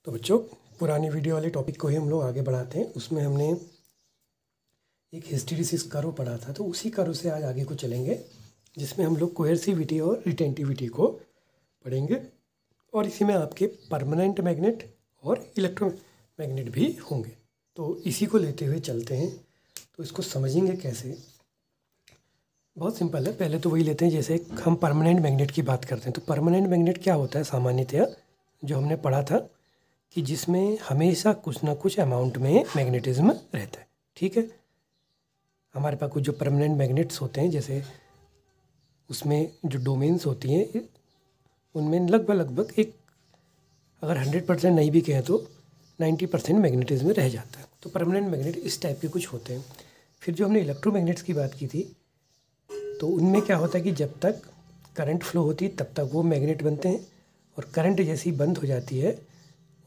तो बच्चों, पुरानी वीडियो वाले टॉपिक को ही हम लोग आगे बढ़ाते हैं। उसमें हमने एक हिस्टैरिसीस कर्व पढ़ा था, तो उसी कर्व से आज आगे को चलेंगे, जिसमें हम लोग कोएर्सिविटी और रिटेंटिविटी को पढ़ेंगे। और इसी में आपके परमानेंट मैग्नेट और इलेक्ट्रोमैग्नेट भी होंगे। तो इसी को लेते हुए चलते हैं। तो इसको समझेंगे कैसे? बहुत सिंपल है। पहले तो वही लेते हैं जैसे हम परमानेंट मैग्नेट की बात करते हैं। तो परमानेंट मैग्नेट क्या होता है? सामान्यतया जो हमने पढ़ा था कि जिसमें हमेशा कुछ ना कुछ अमाउंट में मैग्नेटिज्म रहता है। ठीक है, हमारे पास कुछ जो परमानेंट मैग्नेट्स होते हैं, जैसे उसमें जो डोमेन्स होती हैं उनमें लगभग एक, अगर 100% नहीं भी कहें तो 90% मैग्नेटिज्म रह जाता है। तो परमानेंट मैग्नेट इस टाइप के कुछ होते हैं। फिर जो हमने इलेक्ट्रोमैग्नेट्स की बात की थी, तो उनमें क्या होता है कि जब तक करंट फ्लो होती है तब तक वो मैग्नेट बनते हैं, और करंट जैसी बंद हो जाती है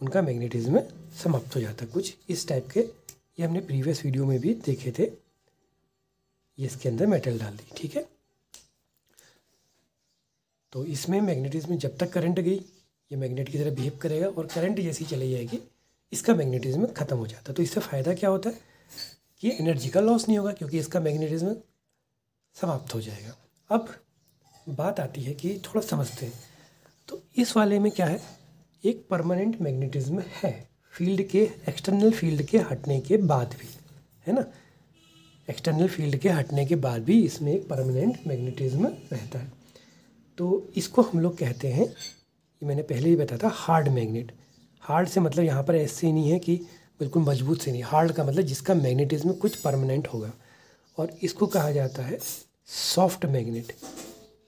उनका मैग्नेटिज्म समाप्त हो जाता है। कुछ इस टाइप के, ये हमने प्रीवियस वीडियो में भी देखे थे। ये इसके अंदर मेटल डाल दी। ठीक है, तो इसमें मैग्नेटिज्म जब तक करंट गई ये मैग्नेट की तरह बिहेव करेगा, और करंट जैसी चली जाएगी इसका मैग्नेटिज्म खत्म हो जाता है। तो इससे फ़ायदा क्या होता है कि एनर्जी का लॉस नहीं होगा, क्योंकि इसका मैग्नेटिज्म समाप्त हो जाएगा। अब बात आती है कि थोड़ा समझते हैं। तो इस वाले में क्या है, एक परमानेंट मैग्नेटिज्म है फील्ड के, एक्सटर्नल फील्ड के हटने के बाद भी, है ना। एक्सटर्नल फील्ड के हटने के बाद भी इसमें एक परमानेंट मैग्नेटिज्म रहता है। तो इसको हम लोग कहते हैं, ये मैंने पहले ही बताया था, हार्ड मैग्नेट। हार्ड से मतलब यहाँ पर ऐसे नहीं है कि बिल्कुल मजबूत से नहीं, हार्ड का मतलब जिसका मैग्नेटिज्म कुछ परमानेंट होगा। और इसको कहा जाता है सॉफ्ट मैग्नेट,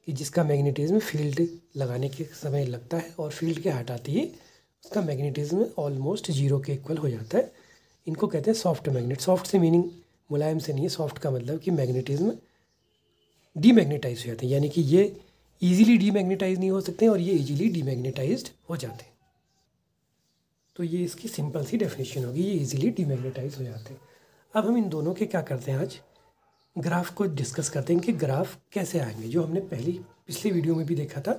कि जिसका मैग्नेटिज्म फील्ड लगाने के समय लगता है और फील्ड के हटाते ही उसका मैग्नेटिज्म ऑलमोस्ट जीरो के इक्वल हो जाता है। इनको कहते हैं सॉफ्ट मैग्नेट। सॉफ्ट से मीनिंग मुलायम से नहीं है, सॉफ्ट का मतलब कि मैग्नेटिज्म डीमैग्नेटाइज हो जाते हैं, यानी कि ये ईजिली डीमैग्नेटाइज नहीं हो सकते और ये ईजिली डीमैग्नेटाइज्ड हो जाते हैं। तो ये इसकी सिंपल सी डेफिनेशन होगी, ये ईजिली डीमैग्नेटाइज हो जाते हैं। अब हम इन दोनों के क्या करते हैं, आज ग्राफ को डिस्कस करते हैं, इनके ग्राफ कैसे आएंगे, जो हमने पिछली वीडियो में भी देखा था।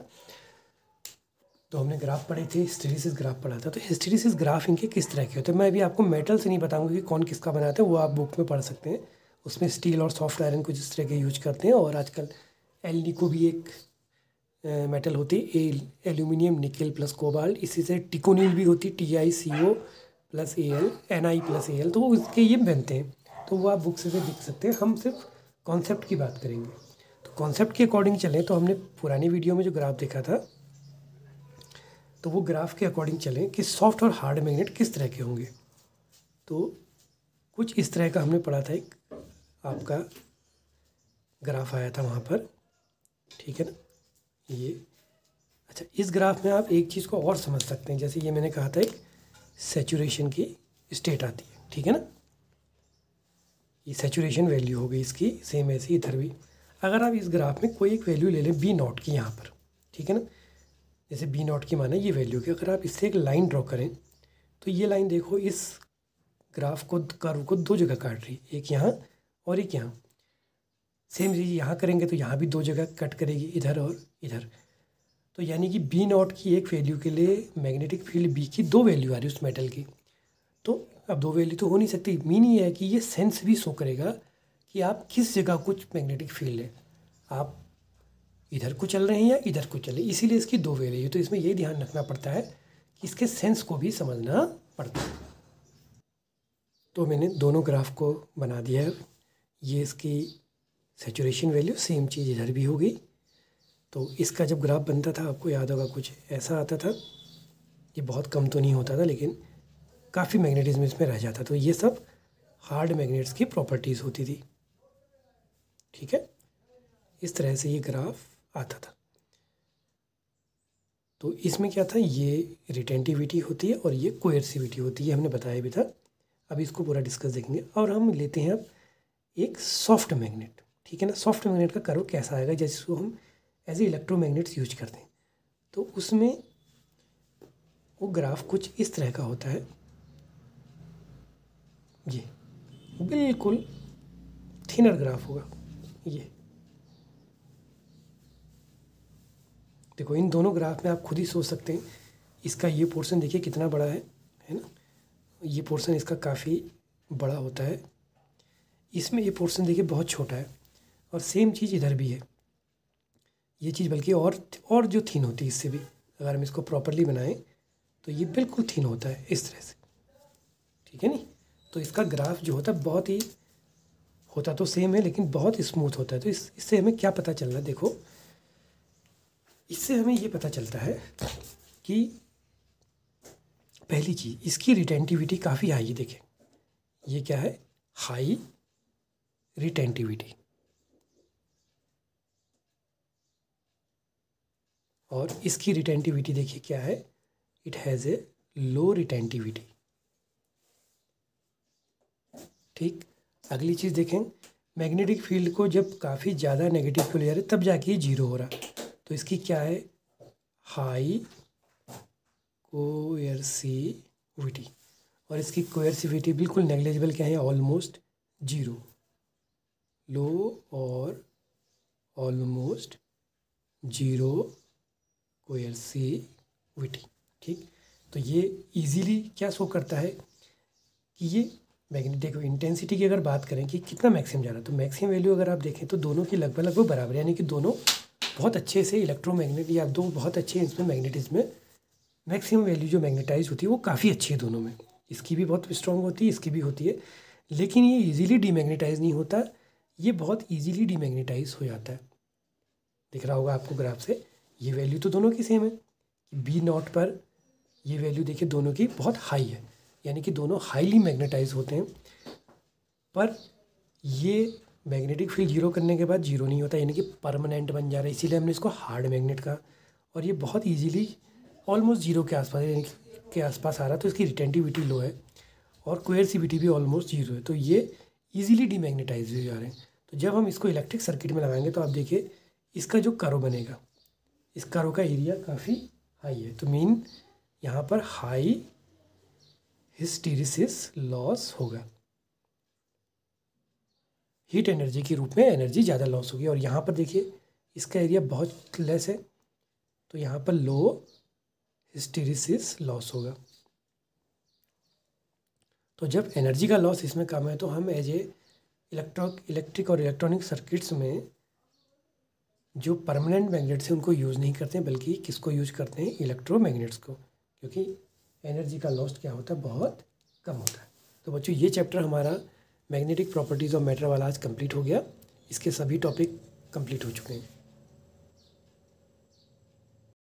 तो हमने ग्राफ पढ़े थे, हिस्टैरिसीस ग्राफ पढ़ा था। तो हिस्टैरिसीस ग्राफ इनके किस तरह के होते हैं, मैं अभी आपको मेटल से नहीं बताऊंगा कि कौन किसका बनाता है, वो आप बुक में पढ़ सकते हैं। उसमें स्टील और सॉफ्ट आयरन को जिस तरह के यूज करते हैं, और आजकल एलनिको भी एक मेटल होती है, एल्यूमिनियम निकल प्लस कोबाल्ट। इसी से टिकोनिल भी होती है, TiCO plus Al, Ni plus Al। तो वो इसके ये बनते हैं, तो वो आप बुक से देख सकते हैं। हम सिर्फ कॉन्सेप्ट की बात करेंगे। तो कॉन्सेप्ट के अकॉर्डिंग चलें तो हमने पुरानी वीडियो में जो ग्राफ देखा था, तो वो ग्राफ के अकॉर्डिंग चलें कि सॉफ्ट और हार्ड मैग्नेट किस तरह के होंगे। तो कुछ इस तरह का हमने पढ़ा था, एक आपका ग्राफ आया था वहाँ पर, ठीक है ना, ये। अच्छा, इस ग्राफ में आप एक चीज़ को और समझ सकते हैं, जैसे ये मैंने कहा था एक सैचुरेशन की स्टेट आती है, ठीक है ना। ये सैचुरेशन वैल्यू हो गई इसकी, सेम ऐसे इधर भी। अगर आप इस ग्राफ में कोई एक वैल्यू ले लें B0 की यहाँ पर, ठीक है ना, जैसे B0 की माना ये वैल्यू की, अगर आप इससे एक लाइन ड्रॉ करें, तो ये लाइन देखो इस ग्राफ को, कर्व को दो जगह काट रही है, एक यहाँ और एक यहाँ। सेम चीज़ यहाँ करेंगे तो यहाँ भी दो जगह कट करेगी, इधर और इधर। तो यानी कि B0 की एक वैल्यू के लिए मैग्नेटिक फील्ड B की दो वैल्यू आ रही है उस मेटल की। तो अब दो वैल्यू तो हो नहीं सकती। मीनिंग ये है कि ये सेंस भी शो करेगा कि आप किस जगह कुछ मैग्नेटिक फील्ड है, आप इधर को चल रहे हैं या इधर को चल रहे हैं, इसीलिए इसकी दो वैल्यू है। तो इसमें ये ध्यान रखना पड़ता है कि इसके सेंस को भी समझना पड़ता है। तो मैंने दोनों ग्राफ को बना दिया है। ये इसकी सैचुरेशन वैल्यू, सेम चीज़ इधर भी हो गई। तो इसका जब ग्राफ बनता था, आपको याद होगा, कुछ ऐसा आता था। ये बहुत कम तो नहीं होता था, लेकिन काफ़ी मैग्नेटिज्म इसमें रह जाता। तो ये सब हार्ड मैग्नेट्स की प्रॉपर्टीज़ होती थी, ठीक है। इस तरह से ये ग्राफ आता था। तो इसमें क्या था, ये रिटेंटिविटी होती है और ये कोएर्सिविटी होती है, हमने बताया भी था। अब इसको पूरा डिस्कस देखेंगे। और हम लेते हैं अब एक सॉफ्ट मैग्नेट, ठीक है ना। सॉफ्ट मैग्नेट का कर्व कैसा आएगा, जिसको हम एज ए इलेक्ट्रोमैग्नेट्स यूज करते हैं। तो उसमें वो ग्राफ कुछ इस तरह का होता है, ये बिल्कुल थिनर ग्राफ होगा। ये देखो, इन दोनों ग्राफ में आप खुद ही सोच सकते हैं, इसका ये पोर्शन देखिए कितना बड़ा है है ना। ये पोर्शन इसका काफ़ी बड़ा होता है, इसमें ये पोर्शन देखिए बहुत छोटा है। और सेम चीज़ इधर भी है, ये चीज़ बल्कि और जो थिन होती है इससे भी, अगर हम इसको प्रॉपरली बनाएं तो ये बिल्कुल थिन होता है इस तरह से, ठीक है नी। तो इसका ग्राफ जो होता है बहुत ही, होता तो सेम है लेकिन बहुत स्मूथ होता है। तो इससे हमें क्या पता चल रहा है, देखो इससे हमें ये पता चलता है कि पहली चीज़ इसकी रिटेंटिविटी काफ़ी हाई है। देखें ये क्या है, हाई रिटेंटिविटी, और इसकी रिटेंटिविटी देखिए क्या है, it has a low retentivity. ठीक, अगली चीज़ देखें, मैग्नेटिक फील्ड को जब काफ़ी ज़्यादा नेगेटिव को ले जा रहे तब जाके ये जीरो हो रहा, तो इसकी क्या है, हाई कोएर्सिविटी, और इसकी कोएर्सिविटी बिल्कुल नेग्लिजिबल क्या है, ऑलमोस्ट जीरो, लो और ऑलमोस्ट जीरो कोएर्सिविटी। ठीक, तो ये इजीली क्या शो करता है कि ये मैग्नेटिक इंटेंसिटी की अगर बात करें कि कितना मैक्सिमम जा रहा है, तो मैक्सिमम वैल्यू अगर आप देखें तो दोनों की लगभग बराबर, यानी कि दोनों बहुत अच्छे से इलेक्ट्रोमैग्नेट या दो बहुत अच्छे इसमें मैग्नेटिज्म में मैक्सिमम वैल्यू जो मैग्नेटाइज होती है वो काफ़ी अच्छी है दोनों में। इसकी भी बहुत स्ट्रॉन्ग होती है, इसकी भी होती है, लेकिन ये इजीली डीमैग्नेटाइज नहीं होता, ये बहुत इजीली डीमैग्नेटाइज हो जाता है। दिख रहा होगा आपको ग्राफ से, ये वैल्यू तो दोनों की सेम है कि बी नॉट पर ये वैल्यू देखिए दोनों की बहुत हाई है, यानी कि दोनों हाईली मैग्नेटाइज होते हैं। पर ये मैग्नेटिक फील्ड जीरो करने के बाद जीरो नहीं होता, यानी कि परमानेंट बन जा रहा है, इसीलिए हमने इसको हार्ड मैग्नेट कहा। और ये बहुत इजीली ऑलमोस्ट जीरो के आसपास, यानी के आसपास आ रहा है, तो इसकी रिटेंटिविटी लो है और कोएर्सिविटी भी ऑलमोस्ट जीरो है, तो ये इजीली डीमैग्नेटाइज हो जा रहे हैं। तो जब हम इसको इलेक्ट्रिक सर्किट में लगाएंगे तो आप देखिए इसका जो कर्व बनेगा, इस कर्व का एरिया काफ़ी हाई है, तो मीन यहाँ पर हाई हिस्टैरिसीस लॉस होगा, हीट एनर्जी के रूप में एनर्जी ज़्यादा लॉस होगी। और यहाँ पर देखिए इसका एरिया बहुत लेस है, तो यहाँ पर लो हिस्टैरिसीस लॉस होगा। तो जब एनर्जी का लॉस इसमें कम है तो हम एज ए इलेक्ट्रिक और इलेक्ट्रॉनिक सर्किट्स में जो परमानेंट मैग्नेट्स हैं उनको यूज़ नहीं करते हैं, बल्कि किसको यूज करते हैं, इलेक्ट्रोमैग्नेट्स को, क्योंकि एनर्जी का लॉस क्या होता है, बहुत कम होता है। तो बच्चों ये चैप्टर हमारा मैग्नेटिक प्रॉपर्टीज़ ऑफ मैटर वाला आज कंप्लीट हो गया, इसके सभी टॉपिक कंप्लीट हो चुके हैं।